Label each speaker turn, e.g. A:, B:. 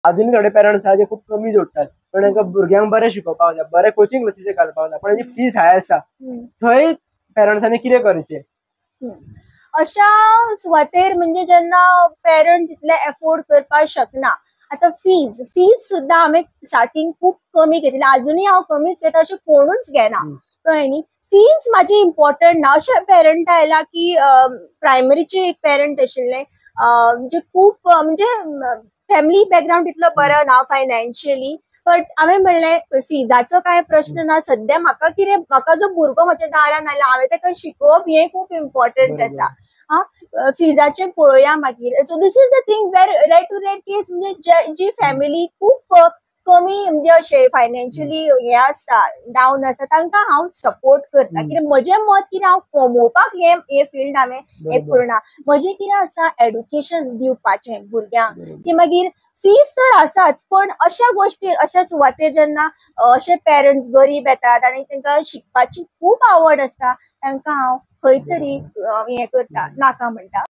A: आधुनिक थोडे पेरेंट्स आहा जे खूप कमी जोडटात, पण तांकां भुरग्यांक बरें शिकोवपाक जाय, बरें कोचिंग क्लासीचे घालपाक जाय, पण जी फीज हाय आसा थंय पेरेंट्सांनी कितें करचें?
B: अशा सुवातेर म्हणजे जेन्ना पेरंट तितले एफोर्ड करपाक शकना, आता फीज सुद्धा आम्ही स्टार्टिंग खूप कमी घेतली, अजूनही हांव कमीच घेता अशें कोणूच घेना, कळ्ळें न्ही. फीज माझी इम्पॉर्टंट ना. अशे पेरंट आयला की प्रायमरीचे एक पेरंट आशिल्ले, म्हणजे खूप म्हणजे फॅमिली बॅकग्राऊंड तितलो बरो ना फायनान्शियली, बट हांवें म्हणलें फिजाचो काय प्रश्न ना, सध्या म्हाका जो भुरगो म्हज्या दारान आयला हांवें ताका शिकोवप हें खूप इम्पॉर्टंट आसा. फिजाचें पळोवया मागीर. So this is the thing where rate to rate case, म्हणजे जी फॅमिली खूप कमी म्हणजे अशें फायनान्शियली हे आसता, डावन आसा, तांकां हांव सपोर्ट करता. कित्याक म्हजें मत कितें, हांव कमोवपाक हे फील्ड हांवें हें करना. म्हजें कितें आसा, एड्युकेशन दिवपाचें भुरग्यांक, की मागीर फीज तर आसाच, पण अशा गोष्टी अशा सुवातेर जेन्ना अशे पेरंट्स गरीब येतात आनी तांकां शिकपाची खूप आवड आसता, तांकां हांव खंय तरी हें करता, नाका म्हणटा.